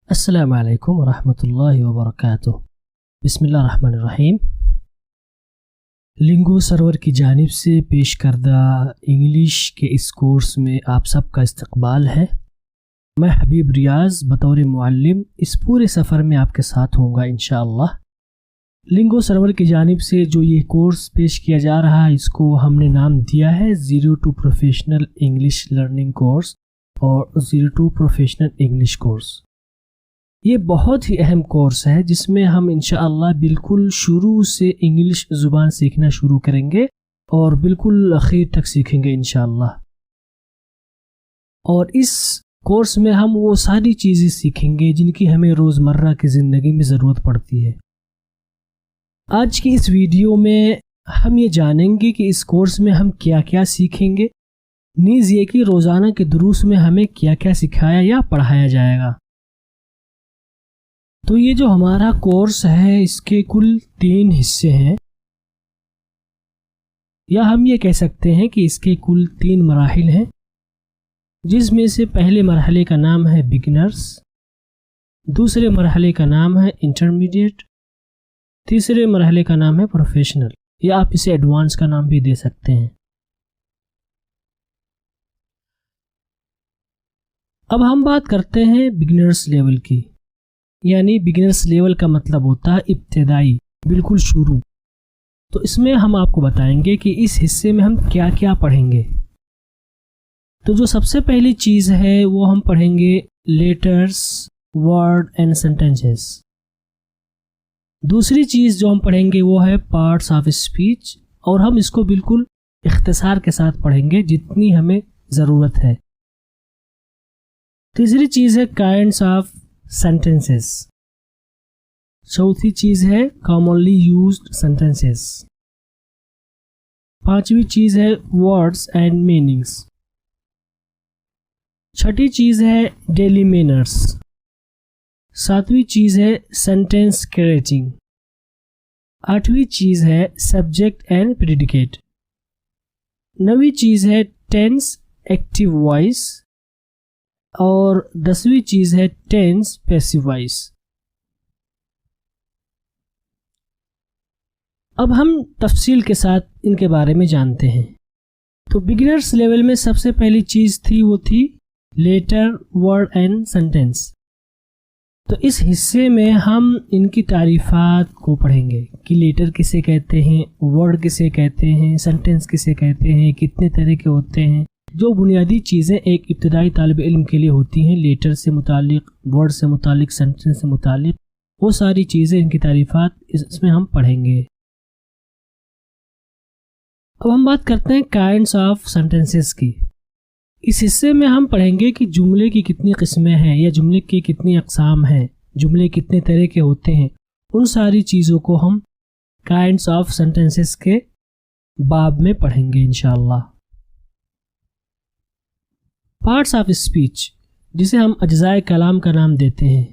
السلام علیکم ورحمۃ اللہ وبرکاتہ۔ بسم اللہ الرحمن الرحیم۔ لنگو سرور کی جانب سے پیش کردہ انگلش کے اس کورس میں آپ سب کا استقبال ہے۔ میں حبیب ریاض بطور معلم اس پورے سفر میں آپ کے ساتھ ہوں گا انشاءاللہ۔ لنگو سرور کی جانب سے جو یہ کورس پیش کیا جا رہا ہے اس کو ہم نے نام دیا ہے 02 پروفیشنل انگلش لرننگ کورس اور 02 پروفیشنل انگلش کورس۔ یہ بہت ہی اہم کورس ہے جس میں ہم انشاءاللہ بالکل شروع سے انگلش زبان سیکھنا شروع کریں گے اور بالکل اخیر تک سیکھیں گے انشاءاللہ۔ اور اس کورس میں ہم وہ ساری چیزیں سیکھیں گے جن کی ہمیں روزمرہ کی زندگی میں ضرورت پڑتی ہے۔ آج کی اس ویڈیو میں ہم یہ جانیں گے کہ اس کورس میں ہم کیا کیا سیکھیں گے، نیز یہ کہ روزانہ کے دروس میں ہمیں کیا کیا سکھایا یا پڑھایا جائے گا۔ تو یہ جو ہمارا کورس ہے اس کے کل 3 حصے ہیں، یا ہم یہ کہہ سکتے ہیں کہ اس کے کل 3 مراحل ہیں، جس میں سے پہلے مرحلے کا نام ہے بگنرز، دوسرے مرحلے کا نام ہے انٹرمیڈیٹ، تیسرے مرحلے کا نام ہے پروفیشنل، یا آپ اسے ایڈوانس کا نام بھی دے سکتے ہیں۔ اب ہم بات کرتے ہیں بگنرز لیول کی، یعنی بگنرز لیول کا مطلب ہوتا ہے ابتدائی، بالکل شروع۔ تو اس میں ہم آپ کو بتائیں گے کہ اس حصے میں ہم کیا کیا پڑھیں گے۔ تو جو سب سے پہلی چیز ہے وہ ہم پڑھیں گے لیٹرز، ورڈ اینڈ سینٹینسز۔ دوسری چیز جو ہم پڑھیں گے وہ ہے پارٹس آف اسپیچ، اور ہم اس کو بالکل اختصار کے ساتھ پڑھیں گے جتنی ہمیں ضرورت ہے۔ تیسری چیز ہے کائنڈس آف سینٹینسز۔ چوتھی چیز ہے کامنلی یوزڈ سینٹینسز۔ پانچویں چیز ہے ورڈز اینڈ میننگز۔ چھٹی چیز ہے ڈیلی مینرز۔ ساتویں چیز ہے سینٹینس کریٹنگ۔ آٹھویں چیز ہے سبجیکٹ اینڈ پریڈیکیٹ۔ 9ویں چیز ہے ٹینس ایکٹیو وائس، اور 10ویں چیز ہے ٹینس پیسیو وائس۔ اب ہم تفصیل کے ساتھ ان کے بارے میں جانتے ہیں۔ تو بگنرز لیول میں سب سے پہلی چیز تھی وہ تھی لیٹر، ورڈ اینڈ سینٹینس۔ تو اس حصے میں ہم ان کی تعریفات کو پڑھیں گے کہ لیٹر کسے کہتے ہیں، ورڈ کسے کہتے ہیں، سینٹینس کسے کہتے ہیں، کتنے طرح کے ہوتے ہیں۔ جو بنیادی چیزیں ایک ابتدائی طالب علم کے لیے ہوتی ہیں، لیٹر سے متعلق، ورڈ سے متعلق، سینٹینس سے متعلق، وہ ساری چیزیں، ان کی تعریفات اس میں ہم پڑھیں گے۔ اب ہم بات کرتے ہیں کائنڈس آف سینٹینسز کی۔ اس حصے میں ہم پڑھیں گے کہ جملے کی کتنی قسمیں ہیں، یا جملے کی کتنی اقسام ہیں، جملے کتنے طرح کے ہوتے ہیں۔ ان ساری چیزوں کو ہم کائنڈس آف سینٹینسز کے باب میں پڑھیں گے انشاءاللہ۔ پارٹس آف اسپیچ، جسے ہم اجزائے کلام کا نام دیتے ہیں،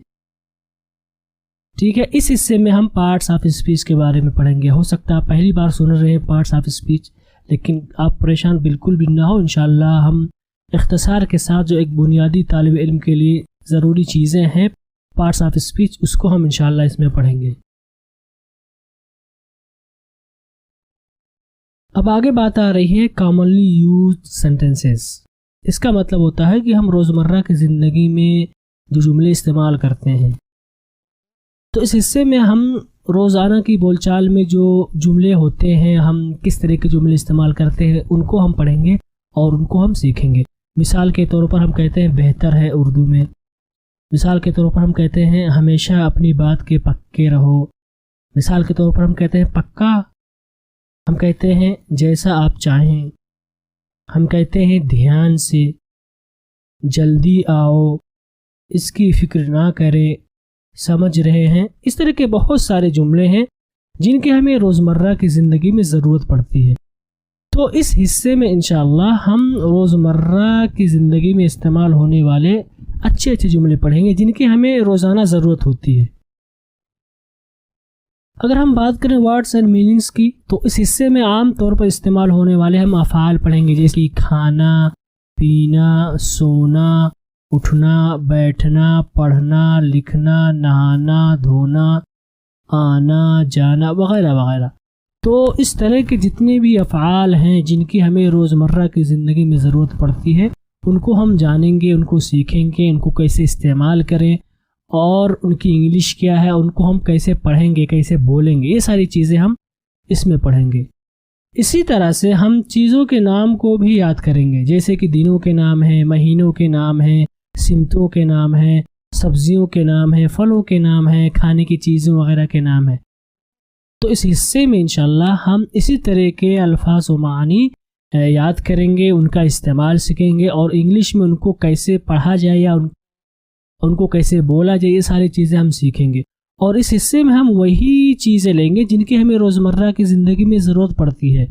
ٹھیک ہے۔ اس حصے میں ہم پارٹس آف اسپیچ کے بارے میں پڑھیں گے۔ ہو سکتا ہے آپ پہلی بار سن رہے ہیں پارٹس آف اسپیچ، لیکن آپ پریشان بالکل بھی نہ ہو، انشاءاللہ ہم اختصار کے ساتھ جو ایک بنیادی طالب علم کے لیے ضروری چیزیں ہیں پارٹس آف اسپیچ، اس کو ہم انشاءاللہ اس میں پڑھیں گے۔ اب آگے بات آ رہی ہے کامنلی یوزڈ سینٹینسز۔ اس کا مطلب ہوتا ہے کہ ہم روزمرہ کی زندگی میں جو جملے استعمال کرتے ہیں۔ تو اس حصے میں ہم روزانہ کی بول چال میں جو جملے ہوتے ہیں، ہم کس طرح کے جملے استعمال کرتے ہیں، ان کو ہم پڑھیں گے اور ان کو ہم سیکھیں گے۔ مثال کے طور پر ہم کہتے ہیں بہتر ہے اردو میں، مثال کے طور پر ہم کہتے ہیں ہمیشہ اپنی بات کے پکے رہو، مثال کے طور پر ہم کہتے ہیں پکا، ہم کہتے ہیں جیسا آپ چاہیں، ہم کہتے ہیں دھیان سے، جلدی آؤ، اس کی فکر نہ کریں، سمجھ رہے ہیں۔ اس طرح کے بہت سارے جملے ہیں جن کی ہمیں روزمرہ کی زندگی میں ضرورت پڑتی ہے۔ تو اس حصے میں انشاءاللہ ہم روزمرہ کی زندگی میں استعمال ہونے والے اچھے جملے پڑھیں گے جن کی ہمیں روزانہ ضرورت ہوتی ہے۔ اگر ہم بات کریں ورڈس اینڈ میننگز کی، تو اس حصے میں عام طور پر استعمال ہونے والے ہم افعال پڑھیں گے، جیسے کہ کھانا، پینا، سونا، اٹھنا، بیٹھنا، پڑھنا، لکھنا، نہانا، دھونا، آنا، جانا وغیرہ وغیرہ۔ تو اس طرح کے جتنے بھی افعال ہیں جن کی ہمیں روزمرہ کی زندگی میں ضرورت پڑتی ہے، ان کو ہم جانیں گے، ان کو سیکھیں گے، ان کو کیسے استعمال کریں اور ان کی انگلش کیا ہے، ان کو ہم کیسے پڑھیں گے، کیسے بولیں گے، یہ ساری چیزیں ہم اس میں پڑھیں گے۔ اسی طرح سے ہم چیزوں کے نام کو بھی یاد کریں گے، جیسے کہ دنوں کے نام ہیں، مہینوں کے نام ہیں، سمتوں کے نام ہیں، سبزیوں کے نام ہیں، پھلوں کے نام ہیں، کھانے کی چیزوں وغیرہ کے نام ہیں۔ تو اس حصے میں انشاءاللہ ہم اسی طرح کے الفاظ و معنی یاد کریں گے، ان کا استعمال سیکھیں گے، اور انگلش میں ان کو کیسے پڑھا جائے یا ان کو کیسے بولا جائے، یہ ساری چیزیں ہم سیکھیں گے۔ اور اس حصے میں ہم وہی چیزیں لیں گے جن کی ہمیں روزمرہ کی زندگی میں ضرورت پڑتی ہے۔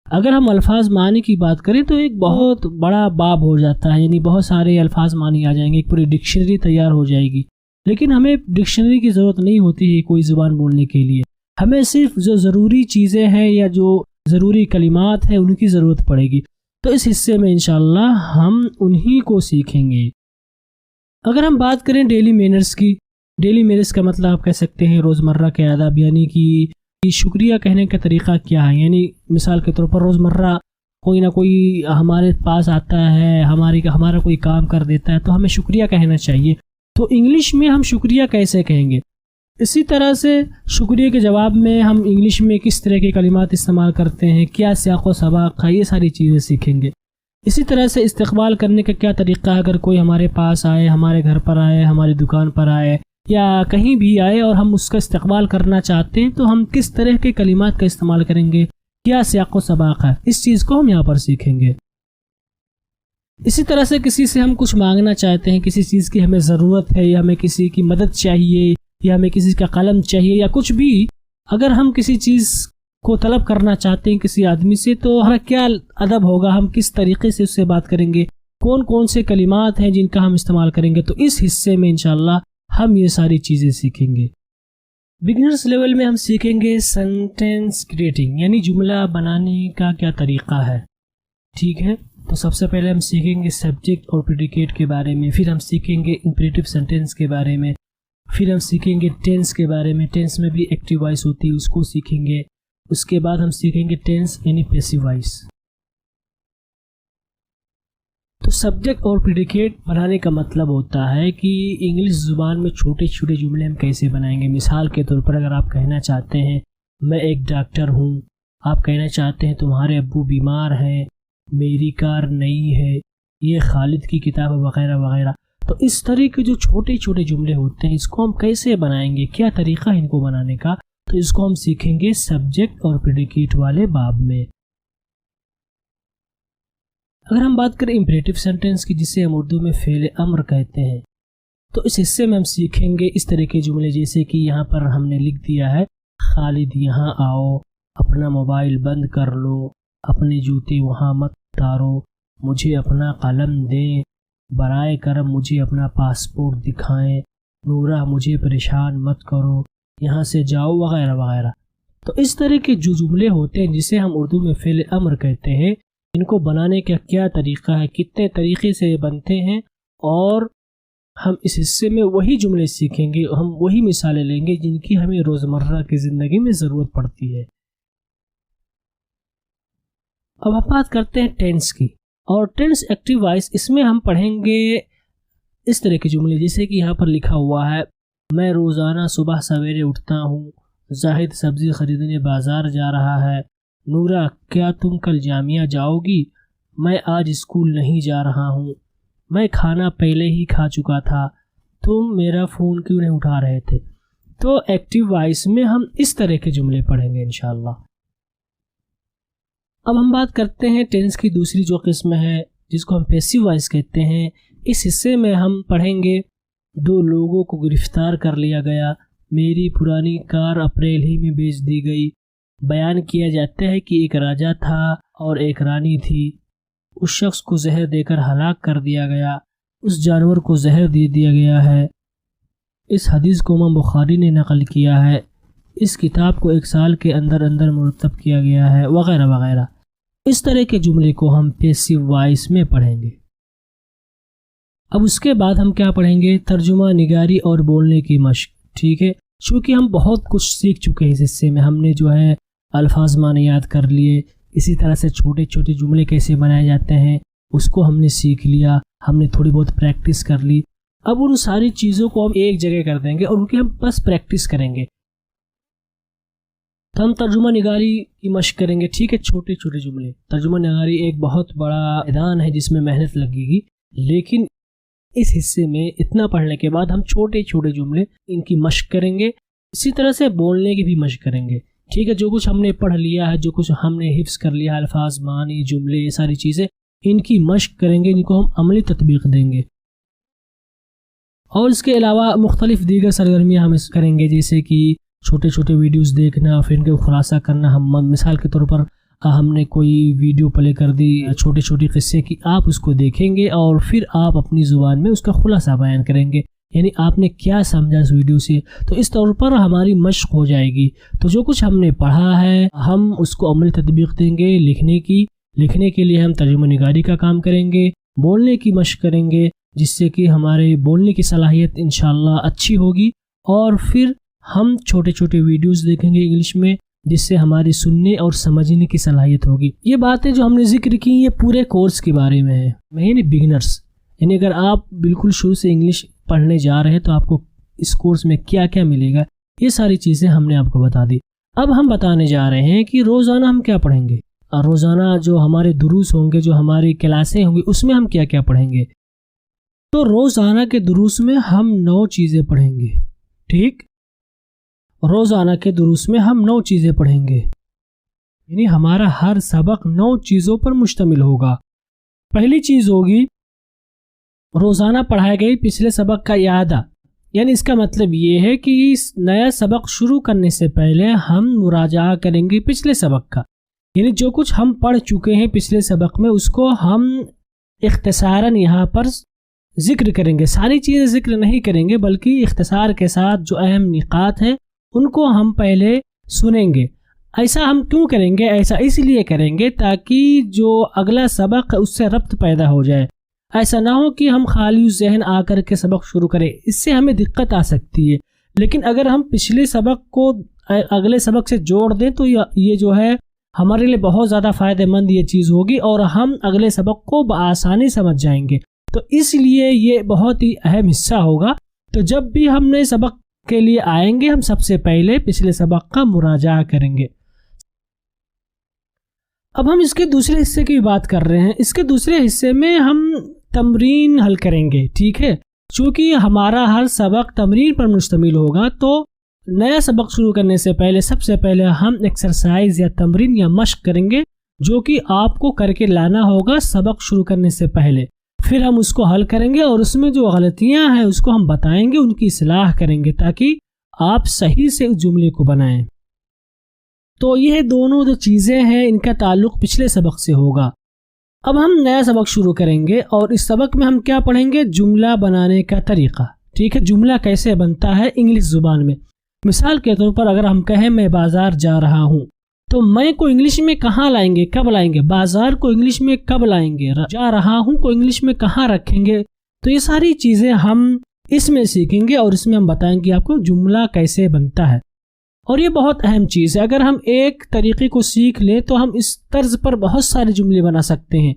اگر ہم الفاظ معنی کی بات کریں تو ایک بہت بڑا باب ہو جاتا ہے، یعنی بہت سارے الفاظ معنی آ جائیں گے، ایک پوری ڈکشنری تیار ہو جائے گی۔ لیکن ہمیں ڈکشنری کی ضرورت نہیں ہوتی ہے کوئی زبان بولنے کے لیے، ہمیں صرف جو ضروری چیزیں ہیں یا جو ضروری کلمات ہیں ان کی ضرورت پڑے گی۔ تو اس حصے میں انشاءاللہ ہم انہی کو سیکھیں گے۔ اگر ہم بات کریں ڈیلی مینرز کی، ڈیلی مینرز کا مطلب آپ کہہ سکتے ہیں روزمرہ کے آداب، یعنی کہ شکریہ کہنے کا طریقہ کیا ہے۔ یعنی مثال کے طور پر روزمرہ کوئی نہ کوئی ہمارے پاس آتا ہے، ہمارا کوئی کام کر دیتا ہے تو ہمیں شکریہ کہنا چاہیے، تو انگلش میں ہم شکریہ کیسے کہیں گے؟ اسی طرح سے شکریہ کے جواب میں ہم انگلش میں کس طرح کے کلمات استعمال کرتے ہیں، کیا سیاق و سباق ہے، یہ ساری چیزیں سیکھیں گے۔ اسی طرح سے استقبال کرنے کا کیا طریقہ ہے، اگر کوئی ہمارے پاس آئے، ہمارے گھر پر آئے، ہماری دکان پر آئے یا کہیں بھی آئے اور ہم اس کا استقبال کرنا چاہتے ہیں تو ہم کس طرح کے کلمات کا استعمال کریں گے، کیا سیاق و سباق ہے، اس چیز کو ہم یہاں پر سیکھیں گے۔ اسی طرح سے کسی سے ہم کچھ مانگنا چاہتے ہیں، کسی چیز کی ہمیں ضرورت ہے یا ہمیں کسی کی مدد چاہیے یا ہمیں کسی کا قلم چاہیے یا کچھ بھی، اگر ہم کسی چیز کو طلب کرنا چاہتے ہیں کسی آدمی سے تو ہمارا کیا ادب ہوگا، ہم کس طریقے سے اس سے بات کریں گے، کون کون سے کلمات ہیں جن کا ہم استعمال کریں گے، تو اس حصے میں انشاءاللہ ہم یہ ساری چیزیں سیکھیں گے۔ بگنرز لیول میں ہم سیکھیں گے سینٹینس کریٹنگ، یعنی جملہ بنانے کا کیا طریقہ ہے، ٹھیک ہے۔ تو سب سے پہلے ہم سیکھیں گے سبجیکٹ اور پریڈیکیٹ کے بارے میں، پھر ہم سیکھیں گے امپیریٹو سینٹینس کے بارے میں، پھر ہم سیکھیں گے ٹینس کے بارے میں، ٹینس میں بھی ایکٹیو وائس ہوتی ہے اس کو سیکھیں گے، اس کے بعد ہم سیکھیں گے ٹینس یعنی پیسیو وائس۔ تو سبجیکٹ اور پریڈیکیٹ بنانے کا مطلب ہوتا ہے کہ انگلش زبان میں چھوٹے چھوٹے جملے ہم کیسے بنائیں گے۔ مثال کے طور پر اگر آپ کہنا چاہتے ہیں میں ایک ڈاکٹر ہوں، آپ کہنا چاہتے ہیں تمہارے ابو بیمار ہیں، میری کار نئی ہے، یہ خالد کی کتاب وغیرہ وغیرہ، تو اس طرح کے جو چھوٹے چھوٹے جملے ہوتے ہیں اس کو ہم کیسے بنائیں گے، کیا طریقہ ہے ان کو بنانے کا، تو اس کو ہم سیکھیں گے سبجیکٹ اور پریڈیکیٹ والے باب میں۔ اگر ہم بات کریں امپیریٹو سینٹینس کی، جسے ہم اردو میں فعل امر کہتے ہیں، تو اس حصے میں ہم سیکھیں گے اس طرح کے جملے، جیسے کہ یہاں پر ہم نے لکھ دیا ہے خالد یہاں آؤ، اپنا موبائل بند کر لو، اپنے جوتے وہاں مت اتارو، مجھے اپنا قلم دیں، برائے کرم مجھے اپنا پاسپورٹ دکھائیں، نورہ مجھے پریشان مت کرو، یہاں سے جاؤ وغیرہ وغیرہ۔ تو اس طرح کے جو جملے ہوتے ہیں جسے ہم اردو میں فعل امر کہتے ہیں، ان کو بنانے کا کیا طریقہ ہے، کتنے طریقے سے یہ بنتے ہیں، اور ہم اس حصے میں وہی جملے سیکھیں گے، ہم وہی مثالیں لیں گے جن کی ہمیں روزمرہ کی زندگی میں ضرورت پڑتی ہے۔ اب ہم بات کرتے ہیں ٹینس کی، اور ٹینس ایکٹیو وائس، اس میں ہم پڑھیں گے اس طرح کے جملے، جیسے کہ یہاں پر لکھا ہوا ہے میں روزانہ صبح سویرے اٹھتا ہوں، زاہد سبزی خریدنے بازار جا رہا ہے، نورہ کیا تم کل جامعہ جاؤ گی، میں آج اسکول نہیں جا رہا ہوں، میں کھانا پہلے ہی کھا چکا تھا، تم میرا فون کیوں نہیں اٹھا رہے تھے۔ تو ایکٹیو وائس میں ہم اس طرح کے جملے پڑھیں گے انشاءاللہ۔ اب ہم بات کرتے ہیں ٹینس کی دوسری جو قسم ہے جس کو ہم پیسیو وائس کہتے ہیں۔ اس حصے میں ہم پڑھیں گے 2 لوگوں کو گرفتار کر لیا گیا، میری پرانی کار اپریل ہی میں بیچ دی گئی۔ بیان کیا جاتا ہے کہ ایک راجا تھا اور ایک رانی تھی، اس شخص کو زہر دے کر ہلاک کر دیا گیا، اس جانور کو زہر دے دیا گیا ہے۔ اس حدیث کو امام بخاری نے نقل کیا ہے، اس کتاب کو 1 سال کے اندر اندر مرتب کیا گیا ہے، وغیرہ وغیرہ۔ اس طرح کے جملے کو ہم پیسیو وائس میں پڑھیں گے۔ اب اس کے بعد ہم کیا پڑھیں گے؟ ترجمہ نگاری اور بولنے کی مشق. ٹھیک ہے، چونکہ ہم بہت کچھ سیکھ چکے ہیں اس حصے میں. ہم نے جو ہے الفاظ معنی یاد کر لیے، اسی طرح سے چھوٹے چھوٹے جملے کیسے بنائے جاتے ہیں اس کو ہم نے سیکھ لیا، ہم نے تھوڑی بہت پریکٹس کر لی. اب ان ساری چیزوں کو ہم ایک جگہ کر دیں گے اور ان کی ہم بس پریکٹس کریں گے. تو ہم ترجمہ نگاری کی مشق کریں گے. ٹھیک ہے، چھوٹے چھوٹے جملے. ترجمہ نگاری ایک بہت بڑا میدان ہے جس میں محنت لگے گی، لیکن اس حصے میں اتنا پڑھنے کے بعد ہم چھوٹے چھوٹے جملے ان کی مشق کریں گے. اسی طرح سے بولنے کی بھی مشق کریں گے. ٹھیک ہے، جو کچھ ہم نے پڑھ لیا ہے، جو کچھ ہم نے حفظ کر لیا، الفاظ معنی جملے، یہ ساری چیزیں ان کی مشق کریں گے، ان کو ہم عملی تطبیق دیں گے. اور اس کے علاوہ مختلف دیگر سرگرمیاں ہم کریں گے، جیسے کہ چھوٹے چھوٹے ویڈیوز دیکھنا، پھر ان کے خلاصہ کرنا. ہم مثال کے طور پر ہم نے کوئی ویڈیو پلے کر دی چھوٹے چھوٹے قصے کی، آپ اس کو دیکھیں گے اور پھر آپ اپنی زبان میں اس کا خلاصہ بیان کریں گے، یعنی آپ نے کیا سمجھا اس ویڈیو سے. تو اس طور پر ہماری مشق ہو جائے گی. تو جو کچھ ہم نے پڑھا ہے ہم اس کو عملی تطبیق دیں گے. لکھنے کے لیے ہم ترجمہ نگاری کا کام کریں گے، بولنے کی مشق کریں گے جس سے کہ ہمارے بولنے کی صلاحیت انشاءاللہ اچھی ہوگی. اور پھر ہم چھوٹے چھوٹے ویڈیوز دیکھیں گے انگلش میں جس سے ہماری سننے اور سمجھنے کی صلاحیت ہوگی. یہ باتیں جو ہم نے ذکر کی یہ پورے کورس کے بارے میں ہے، یعنی بگنرز. یعنی اگر آپ بالکل شروع سے انگلش پڑھنے جا رہے ہیں تو آپ کو اس کورس میں کیا کیا ملے گا، یہ ساری چیزیں ہم نے آپ کو بتا دی. اب ہم بتانے جا رہے ہیں کہ روزانہ ہم کیا پڑھیں گے، اور روزانہ جو ہمارے دروس ہوں گے، جو ہماری کلاسیں ہوں گی، اس میں ہم کیا کیا پڑھیں گے. تو روزانہ کے دروس میں ہم 9 چیزیں پڑھیں گے. ٹھیک، روزانہ کے دروس میں ہم 9 چیزیں پڑھیں گے، یعنی ہمارا ہر سبق 9 چیزوں پر مشتمل ہوگا. پہلی چیز ہوگی روزانہ پڑھائے گئے پچھلے سبق کا اعادہ. یعنی اس کا مطلب یہ ہے کہ اس نیا سبق شروع کرنے سے پہلے ہم مراجعہ کریں گے پچھلے سبق کا. یعنی جو کچھ ہم پڑھ چکے ہیں پچھلے سبق میں اس کو ہم اختصاراً یہاں پر ذکر کریں گے. ساری چیزیں ذکر نہیں کریں گے بلکہ اختصار کے ساتھ جو اہم نکات ہیں ان کو ہم پہلے سنیں گے. ایسا ہم کیوں کریں گے؟ ایسا اس لیے کریں گے تاکہ جو اگلا سبق ہے اس سے ربط پیدا ہو جائے. ایسا نہ ہو کہ ہم خالی ذہن آ کر کے سبق شروع کریں، اس سے ہمیں دقت آ سکتی ہے. لیکن اگر ہم پچھلے سبق کو اگلے سبق سے جوڑ دیں تو یہ جو ہے ہمارے لیے بہت زیادہ فائدہ مند یہ چیز ہوگی اور ہم اگلے سبق کو بآسانی سمجھ جائیں گے. تو اس لیے یہ بہت ہی اہم حصہ ہوگا. تو جب بھی ہم نئے سبق کے لیے آئیں گے ہم سب سے پہلے پچھلے سبق کا مراجعہ کریں گے. اب ہم اس کے دوسرے حصے کی بات کر رہے ہیں. اس کے دوسرے حصے میں ہم تمرین حل کریں گے. ٹھیک ہے، چونکہ ہمارا ہر سبق تمرین پر مشتمل ہوگا تو نیا سبق شروع کرنے سے پہلے سب سے پہلے ہم ایکسرسائز یا تمرین یا مشق کریں گے جو کہ آپ کو کر کے لانا ہوگا سبق شروع کرنے سے پہلے. پھر ہم اس کو حل کریں گے اور اس میں جو غلطیاں ہیں اس کو ہم بتائیں گے، ان کی اصلاح کریں گے تاکہ آپ صحیح سے اس جملے کو بنائیں. تو یہ دونوں جو چیزیں ہیں ان کا تعلق پچھلے سبق سے ہوگا. اب ہم نیا سبق شروع کریں گے اور اس سبق میں ہم کیا پڑھیں گے؟ جملہ بنانے کا طریقہ. ٹھیک ہے، جملہ کیسے بنتا ہے انگلش زبان میں. مثال کے طور پر اگر ہم کہیں میں بازار جا رہا ہوں تو میں کو انگلش میں کہاں لائیں گے، کب لائیں گے؟ بازار کو انگلش میں کب لائیں گے؟ جا رہا ہوں کو انگلش میں کہاں رکھیں گے؟ تو یہ ساری چیزیں ہم اس میں سیکھیں گے اور اس میں ہم بتائیں گے آپ کو جملہ کیسے بنتا ہے. اور یہ بہت اہم چیز ہے. اگر ہم ایک طریقے کو سیکھ لیں تو ہم اس طرز پر بہت سارے جملے بنا سکتے ہیں.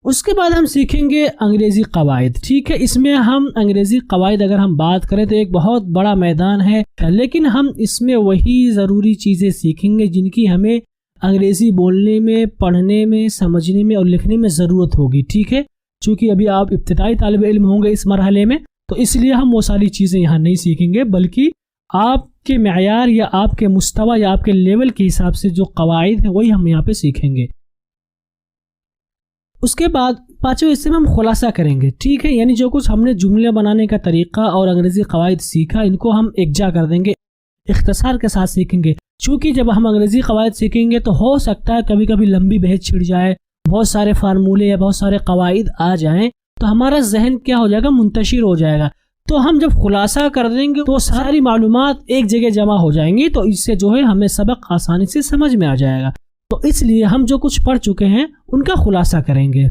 اس کے بعد ہم سیکھیں گے انگریزی قواعد. ٹھیک ہے، اس میں ہم انگریزی قواعد اگر ہم بات کریں تو ایک بہت بڑا میدان ہے، لیکن ہم اس میں وہی ضروری چیزیں سیکھیں گے جن کی ہمیں انگریزی بولنے میں، پڑھنے میں، سمجھنے میں اور لکھنے میں ضرورت ہوگی. ٹھیک ہے، چونکہ ابھی آپ ابتدائی طالب علم ہوں گے اس مرحلے میں تو اس لیے ہم وہ ساری چیزیں یہاں نہیں سیکھیں گے، بلکہ آپ کے معیار یا آپ کے مستوی یا آپ کے لیول کے حساب سے جو قواعد ہیں وہی ہم یہاں پہ سیکھیں گے. اس کے بعد 5ویں حصے میں ہم خلاصہ کریں گے. ٹھیک ہے، یعنی جو کچھ ہم نے جملے بنانے کا طریقہ اور انگریزی قواعد سیکھا ان کو ہم یکجا کر دیں گے، اختصار کے ساتھ سیکھیں گے. چونکہ جب ہم انگریزی قواعد سیکھیں گے تو ہو سکتا ہے کبھی کبھی لمبی بحث چھڑ جائے، بہت سارے فارمولے یا بہت سارے قواعد آ جائیں تو ہمارا ذہن کیا ہو جائے گا؟ منتشر ہو جائے گا. تو ہم جب خلاصہ کر دیں گے تو ساری معلومات ایک جگہ جمع ہو جائیں گی، تو اس سے جو ہے ہمیں سبق آسانی سے سمجھ میں آ جائے گا. تو اس لیے ہم جو کچھ پڑھ چکے ہیں ان کا خلاصہ کریں گے.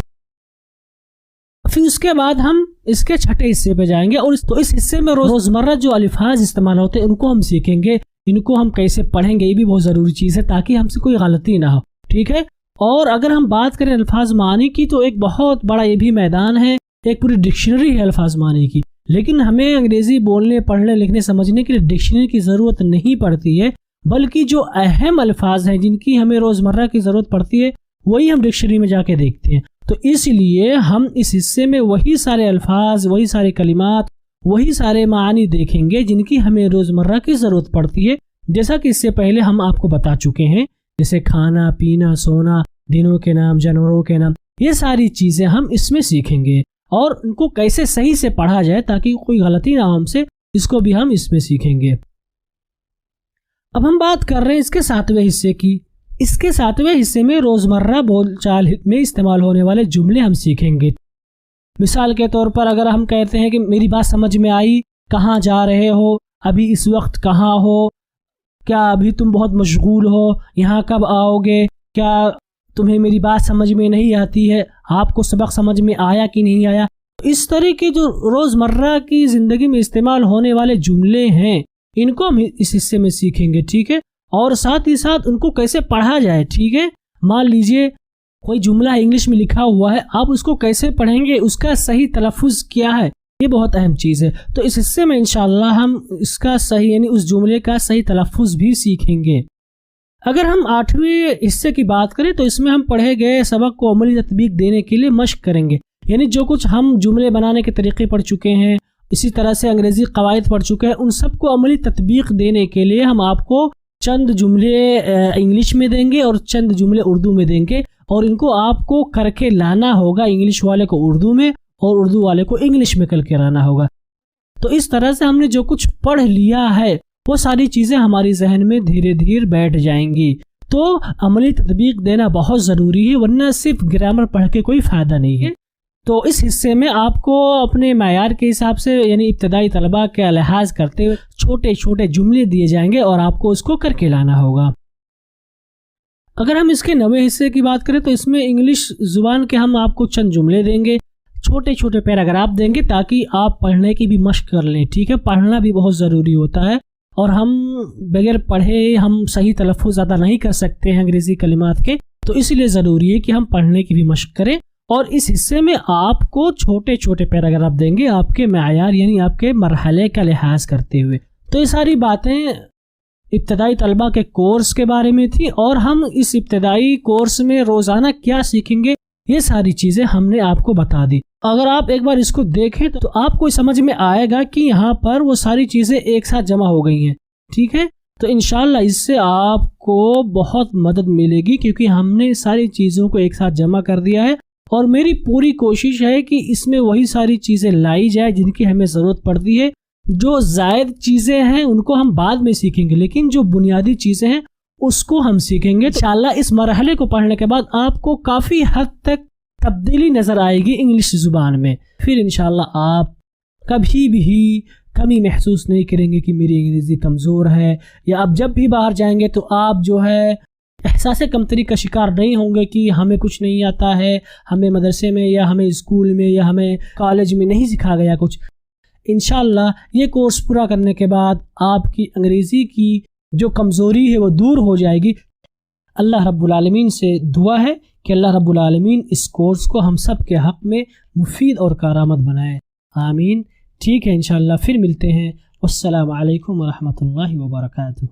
پھر اس کے بعد ہم اس کے چھٹے حصے پہ جائیں گے، اور اس حصے میں روزمرہ جو الفاظ استعمال ہوتے ہیں ان کو ہم سیکھیں گے، ان کو ہم کیسے پڑھیں گے، یہ بھی بہت ضروری چیز ہے تاکہ ہم سے کوئی غلطی نہ ہو، ٹھیک ہے۔ اور اگر ہم بات کریں الفاظ معانی کی تو ایک بہت بڑا یہ بھی میدان ہے، ایک پوری ڈکشنری ہے الفاظ معانی کی، لیکن ہمیں انگریزی بولنے، پڑھنے، لکھنے، سمجھنے کے لیے ڈکشنری کی ضرورت نہیں پڑتی ہے، بلکہ جو اہم الفاظ ہیں جن کی ہمیں روزمرہ کی ضرورت پڑتی ہے وہی ہم ڈکشنری میں جا کے دیکھتے ہیں۔ تو اس لیے ہم اس حصے میں وہی سارے الفاظ، وہی سارے کلمات، وہی سارے معانی دیکھیں گے جن کی ہمیں روزمرہ کی ضرورت پڑتی ہے، جیسا کہ اس سے پہلے ہم آپ کو بتا چکے ہیں، جیسے کھانا، پینا، سونا، دنوں کے نام، جانوروں کے نام، یہ ساری چیزیں ہم اس میں سیکھیں گے، اور ان کو کیسے صحیح سے پڑھا جائے تاکہ کوئی غلطی نہ ہو ہم سے، اس کو بھی ہم اس میں سیکھیں گے۔ اب ہم بات کر رہے ہیں اس کے 7ویں حصے کی۔ اس کے 7ویں حصے میں روزمرہ بول چال میں استعمال ہونے والے جملے ہم سیکھیں گے۔ مثال کے طور پر اگر ہم کہتے ہیں کہ میری بات سمجھ میں آئی، کہاں جا رہے ہو، ابھی اس وقت کہاں ہو، کیا ابھی تم بہت مشغول ہو، یہاں کب آؤ گے، کیا تمہیں میری بات سمجھ میں نہیں آتی ہے، آپ کو سبق سمجھ میں آیا کہ نہیں آیا۔ اس طرح کے جو روزمرہ کی زندگی میں استعمال ہونے والے جملے ہیں ان کو ہم اس حصے میں سیکھیں گے، ٹھیک ہے، اور ساتھ ہی ساتھ ان کو کیسے پڑھا جائے، ٹھیک ہے۔ مان لیجئے کوئی جملہ انگلش میں لکھا ہوا ہے، آپ اس کو کیسے پڑھیں گے، اس کا صحیح تلفظ کیا ہے، یہ بہت اہم چیز ہے۔ تو اس حصے میں انشاءاللہ ہم اس کا صحیح یعنی اس جملے کا صحیح تلفظ بھی سیکھیں گے۔ اگر ہم 8ویں حصے کی بات کریں تو اس میں ہم پڑھے گئے سبق کو عملی تطبیق دینے کے لیے مشق کریں گے، یعنی جو کچھ ہم جملے بنانے کے طریقے پڑھ چکے ہیں، اسی طرح سے انگریزی قواعد پڑھ چکے ہیں، ان سب کو عملی تطبیق دینے کے لیے ہم آپ کو چند جملے انگلش میں دیں گے اور چند جملے اردو میں دیں گے، اور ان کو آپ کو کر کے لانا ہوگا، انگلش والے کو اردو میں اور اردو والے کو انگلش میں کر کے لانا ہوگا۔ تو اس طرح سے ہم نے جو کچھ پڑھ لیا ہے وہ ساری چیزیں ہماری ذہن میں دھیرے دھیرے بیٹھ جائیں گی۔ تو عملی تطبیق دینا بہت ضروری ہے، ورنہ صرف گرامر پڑھ کے کوئی فائدہ نہیں ہے۔ تو اس حصے میں آپ کو اپنے معیار کے حساب سے یعنی ابتدائی طلبہ کا لحاظ کرتے ہوئے چھوٹے چھوٹے جملے دیے جائیں گے اور آپ کو اس کو کر کے لانا ہوگا۔ اگر ہم اس کے 9ویں حصے کی بات کریں تو اس میں انگلش زبان کے ہم آپ کو چند جملے دیں گے، چھوٹے چھوٹے پیراگراف دیں گے تاکہ آپ پڑھنے کی بھی مشق کر لیں، ٹھیک ہے۔ پڑھنا بھی بہت ضروری ہوتا ہے، اور ہم بغیر پڑھے ہم صحیح تلفظ زیادہ نہیں کر سکتے ہیں انگریزی کلمات کے، تو اس لیے ضروری ہے کہ ہم پڑھنے کی بھی مشق کریں۔ اور اس حصے میں آپ کو چھوٹے چھوٹے پیراگراف دیں گے آپ کے معیار یعنی آپ کے مرحلے کا لحاظ کرتے ہوئے۔ تو یہ ساری باتیں ابتدائی طلبہ کے کورس کے بارے میں تھی، اور ہم اس ابتدائی کورس میں روزانہ کیا سیکھیں گے یہ ساری چیزیں ہم نے آپ کو بتا دی۔ اگر آپ ایک بار اس کو دیکھیں تو آپ کو سمجھ میں آئے گا کہ یہاں پر وہ ساری چیزیں ایک ساتھ جمع ہو گئی ہیں، ٹھیک ہے۔ تو انشاءاللہ اس سے آپ کو بہت مدد ملے گی، کیونکہ ہم نے ساری چیزوں کو ایک ساتھ جمع کر دیا ہے، اور میری پوری کوشش ہے کہ اس میں وہی ساری چیزیں لائی جائے جن کی ہمیں ضرورت پڑتی ہے۔ جو زائد چیزیں ہیں ان کو ہم بعد میں سیکھیں گے، لیکن جو بنیادی چیزیں ہیں اس کو ہم سیکھیں گے۔ انشاءاللہ اس مرحلے کو پڑھنے کے بعد آپ کو کافی حد تک تبدیلی نظر آئے گی انگلش زبان میں، پھر انشاءاللہ آپ کبھی بھی کمی محسوس نہیں کریں گے کہ میری انگریزی کمزور ہے، یا آپ جب بھی باہر جائیں گے تو آپ جو ہے احساس کمتری کا شکار نہیں ہوں گے کہ ہمیں کچھ نہیں آتا ہے، ہمیں مدرسے میں یا ہمیں اسکول میں یا ہمیں کالج میں نہیں سکھا گیا کچھ۔ انشاءاللہ یہ کورس پورا کرنے کے بعد آپ کی انگریزی کی جو کمزوری ہے وہ دور ہو جائے گی۔ اللہ رب العالمین سے دعا ہے کہ اللہ رب العالمین اس کورس کو ہم سب کے حق میں مفید اور کارآمد بنائے، آمین۔ ٹھیک ہے، انشاءاللہ پھر ملتے ہیں۔ والسلام علیکم ورحمۃ اللہ وبرکاتہ۔